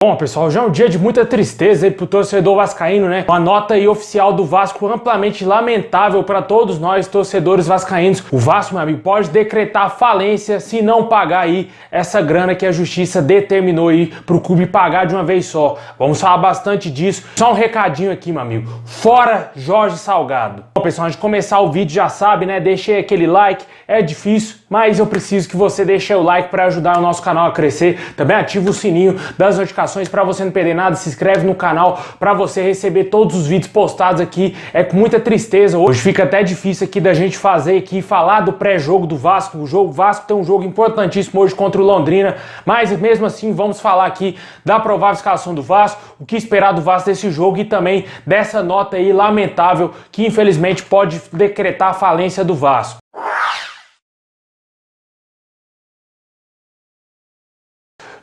Bom, pessoal, já é um dia de muita tristeza aí pro torcedor vascaíno, né? Uma nota aí oficial do Vasco amplamente lamentável para todos nós, torcedores vascaínos. O Vasco, meu amigo, pode decretar falência se não pagar aí essa grana que a justiça determinou aí pro clube pagar de uma vez só. Vamos falar bastante disso. Só um recadinho aqui, meu amigo. Fora Jorge Salgado. Bom, pessoal, antes de começar o vídeo já sabe, né? Deixei aquele like. É difícil, mas eu preciso que você deixe o like para ajudar o nosso canal a crescer. Também ativa o sininho das notificações para você não perder nada. Se inscreve no canal para você receber todos os vídeos postados aqui. É com muita tristeza. Hoje fica até difícil aqui da gente fazer aqui, falar do pré-jogo do Vasco. O Vasco tem um jogo importantíssimo hoje contra o Londrina, mas mesmo assim vamos falar aqui da provável escalação do Vasco, o que esperar do Vasco desse jogo e também dessa nota aí lamentável que infelizmente pode decretar a falência do Vasco.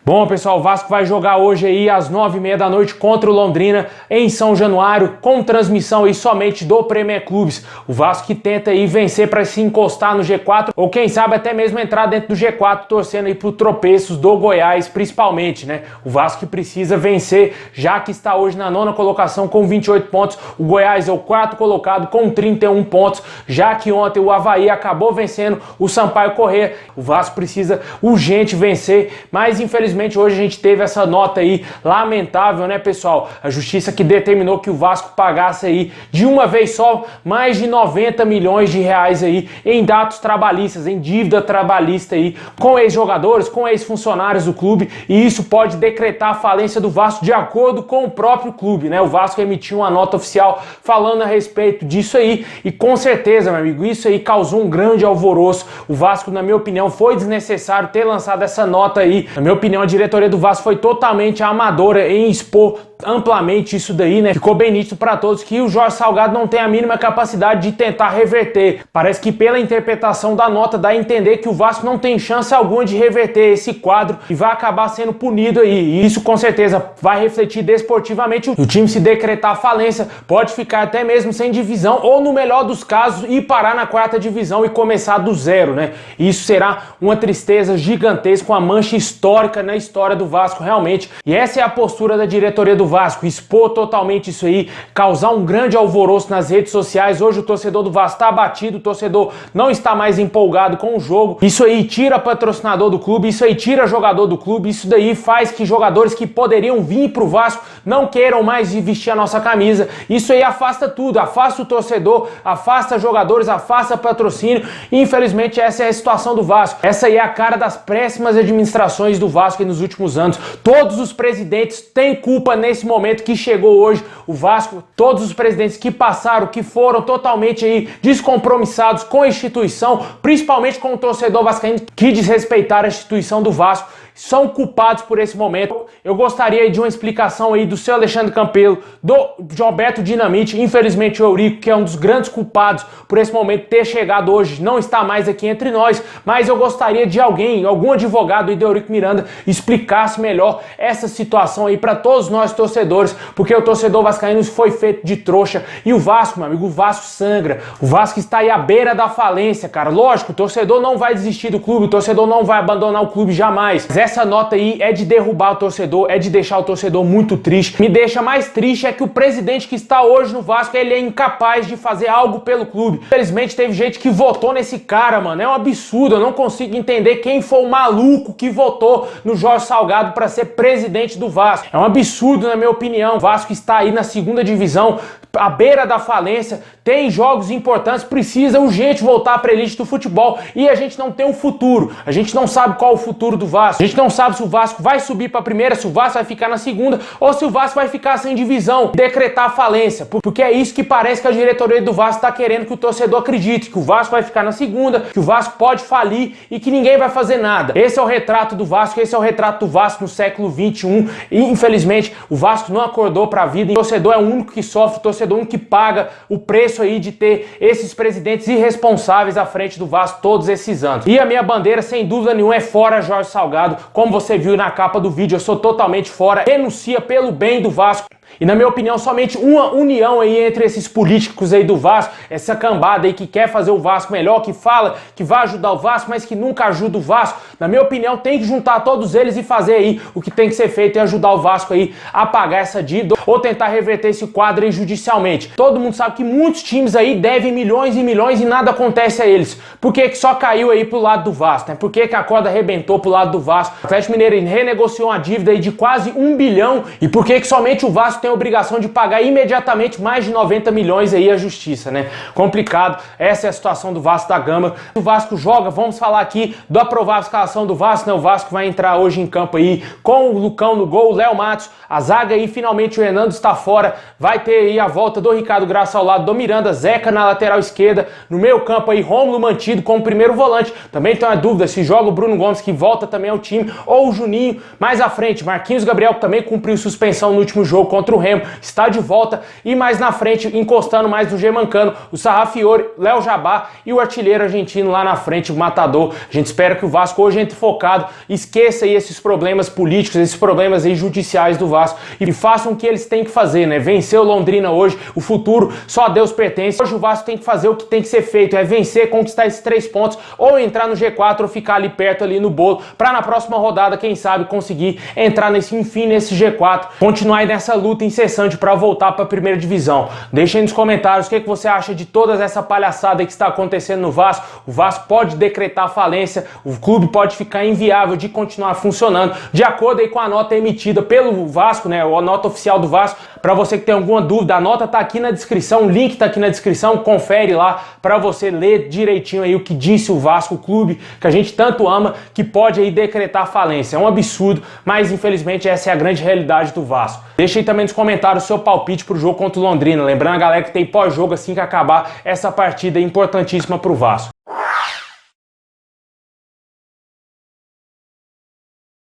Bom, pessoal, o Vasco vai jogar hoje aí às 9h30 da noite contra o Londrina em São Januário, com transmissão aí somente do Premier Clubes. O Vasco que tenta aí vencer para se encostar no G4, ou quem sabe até mesmo entrar dentro do G4, torcendo aí pro tropeços do Goiás, principalmente, né? O Vasco que precisa vencer, já que está hoje na 9ª colocação com 28 pontos. O Goiás é o 4º colocado com 31 pontos, já que ontem o Avaí acabou vencendo o Sampaio Corrêa. O Vasco precisa urgente vencer, mas infelizmente hoje a gente teve essa nota aí lamentável, né, pessoal? A justiça que determinou que o Vasco pagasse aí de uma vez só mais de 90 milhões de reais aí em dados trabalhistas, em dívida trabalhista aí com ex-jogadores, com ex-funcionários do clube, e isso pode decretar a falência do Vasco de acordo com o próprio clube, né? O Vasco emitiu uma nota oficial falando a respeito disso aí e com certeza, meu amigo, isso aí causou um grande alvoroço. O Vasco, na minha opinião, foi desnecessário ter lançado essa nota aí. Na minha opinião, a diretoria do Vasco foi totalmente amadora em expor amplamente isso daí, né? Ficou bem nítido para todos que o Jorge Salgado não tem a mínima capacidade de tentar reverter. Parece que pela interpretação da nota dá a entender que o Vasco não tem chance alguma de reverter esse quadro e vai acabar sendo punido aí. E isso com certeza vai refletir desportivamente. O time, se decretar falência, pode ficar até mesmo sem divisão ou, no melhor dos casos, ir parar na 4ª divisão e começar do zero, né? E isso será uma tristeza gigantesca, uma mancha histórica na história do Vasco, realmente. E essa é a postura da diretoria do Vasco, expor totalmente isso aí, causar um grande alvoroço nas redes sociais. Hoje o torcedor do Vasco está abatido, o torcedor não está mais empolgado com o jogo. Isso aí tira patrocinador do clube, isso aí tira jogador do clube, isso daí faz que jogadores que poderiam vir pro Vasco não queiram mais vestir a nossa camisa. Isso aí afasta tudo, afasta o torcedor, afasta jogadores, afasta patrocínio. E, infelizmente, essa é a situação do Vasco. Essa aí é a cara das péssimas administrações do Vasco nos últimos anos. Todos os presidentes têm culpa nesse momento que chegou hoje o Vasco. Todos os presidentes que passaram, que foram totalmente aí descompromissados com a instituição, principalmente com o torcedor vascaíno, que desrespeitaram a instituição do Vasco, são culpados por esse momento. Eu gostaria de uma explicação aí do seu Alexandre Campelo, do Gilberto Dinamite. Infelizmente o Eurico, que é um dos grandes culpados por esse momento ter chegado hoje, não está mais aqui entre nós, mas eu gostaria de algum advogado aí do Eurico Miranda, explicasse melhor essa situação aí para todos nós torcedores, porque o torcedor vascaíno foi feito de trouxa e o Vasco, meu amigo, o Vasco sangra. O Vasco está aí à beira da falência, cara. Lógico, o torcedor não vai desistir do clube, o torcedor não vai abandonar o clube jamais. Mas essa nota aí é de derrubar o torcedor, é de deixar o torcedor muito triste. Me deixa mais triste é que o presidente que está hoje no Vasco, ele é incapaz de fazer algo pelo clube. Infelizmente teve gente que votou nesse cara, mano. É um absurdo, eu não consigo entender quem foi o maluco que votou no Jorge Salgado para ser presidente do Vasco. É um absurdo, na minha opinião. O Vasco está aí na 2ª divisão, à beira da falência, tem jogos importantes, precisa urgente voltar para a elite do futebol e a gente não tem um futuro. A gente não sabe qual é o futuro do Vasco. A gente não sabe se o Vasco vai subir para a 1ª, se o Vasco vai ficar na 2ª ou se o Vasco vai ficar sem divisão, decretar falência. Porque é isso que parece que a diretoria do Vasco está querendo que o torcedor acredite, que o Vasco vai ficar na 2ª, que o Vasco pode falir e que ninguém vai fazer nada. Esse é o retrato do Vasco, esse é o retrato do Vasco no século XXI e infelizmente o Vasco não acordou para a vida. O torcedor é o único que sofre, o torcedor é o único que paga o preço aí de ter esses presidentes irresponsáveis à frente do Vasco todos esses anos. E a minha bandeira, sem dúvida nenhuma, é fora Jorge Salgado. Como você viu na capa do vídeo, eu sou totalmente fora. Renuncia pelo bem do Vasco. E na minha opinião, somente uma união aí entre esses políticos aí do Vasco, essa cambada aí que quer fazer o Vasco melhor, que fala que vai ajudar o Vasco, mas que nunca ajuda o Vasco, Na minha opinião, tem que juntar todos eles e fazer aí o que tem que ser feito e ajudar o Vasco aí a pagar essa dívida ou tentar reverter esse quadro aí judicialmente. Todo mundo sabe que muitos times aí devem milhões e milhões e nada acontece a eles. Por que que só caiu aí pro lado do Vasco, né? Por que que a corda arrebentou pro lado do Vasco? O Atlético Mineiro renegociou uma dívida aí de quase 1 bilhão e por que que somente o Vasco tem a obrigação de pagar imediatamente mais de 90 milhões aí à justiça, né? Complicado. Essa é a situação do Vasco da Gama. O Vasco joga, vamos falar aqui da provável escalação do Vasco, né? O Vasco vai entrar hoje em campo aí com o Lucão no gol, Léo Matos, a zaga aí, finalmente o Hernando está fora, vai ter aí a volta do Ricardo Graça ao lado do Miranda, Zeca na lateral esquerda, no meio campo aí Rômulo mantido como primeiro volante, também tem uma dúvida se joga o Bruno Gomes, que volta também ao time, ou o Juninho. Mais à frente, Marquinhos Gabriel, que também cumpriu suspensão no último jogo contra o Remo, está de volta, e mais na frente, encostando mais no Germancano, o Sarrafiore, Léo Jabá e o artilheiro argentino lá na frente, o Matador. A gente espera que o Vasco hoje entre focado, esqueça aí esses problemas políticos, esses problemas aí judiciais do Vasco e façam o que eles têm que fazer, né? Vencer o Londrina hoje, o futuro só a Deus pertence. Hoje o Vasco tem que fazer o que tem que ser feito, é vencer, conquistar esses 3 pontos, ou entrar no G4 ou ficar ali perto, ali no bolo, para na próxima rodada, quem sabe, conseguir entrar enfim, nesse G4, continuar aí nessa luta incessante para voltar para a primeira divisão. Deixa aí nos comentários o que você acha de toda essa palhaçada que está acontecendo no Vasco. O Vasco pode decretar falência, o clube pode ficar inviável de continuar funcionando, de acordo aí com a nota emitida pelo Vasco, né, a nota oficial do Vasco. Para você que tem alguma dúvida, a nota tá aqui na descrição, o link tá aqui na descrição, confere lá para você ler direitinho aí o que disse o Vasco, o clube que a gente tanto ama, que pode aí decretar falência. É um absurdo, mas infelizmente essa é a grande realidade do Vasco. Deixa aí também nos comentários o seu palpite pro jogo contra o Londrina, lembrando a galera que tem pós-jogo assim que acabar essa partida importantíssima pro Vasco.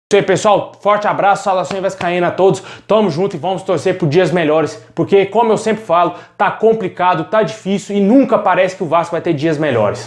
Isso aí, pessoal, forte abraço, saudações vascaína a todos, tamo junto e vamos torcer por dias melhores, porque como eu sempre falo, tá complicado, tá difícil e nunca parece que o Vasco vai ter dias melhores.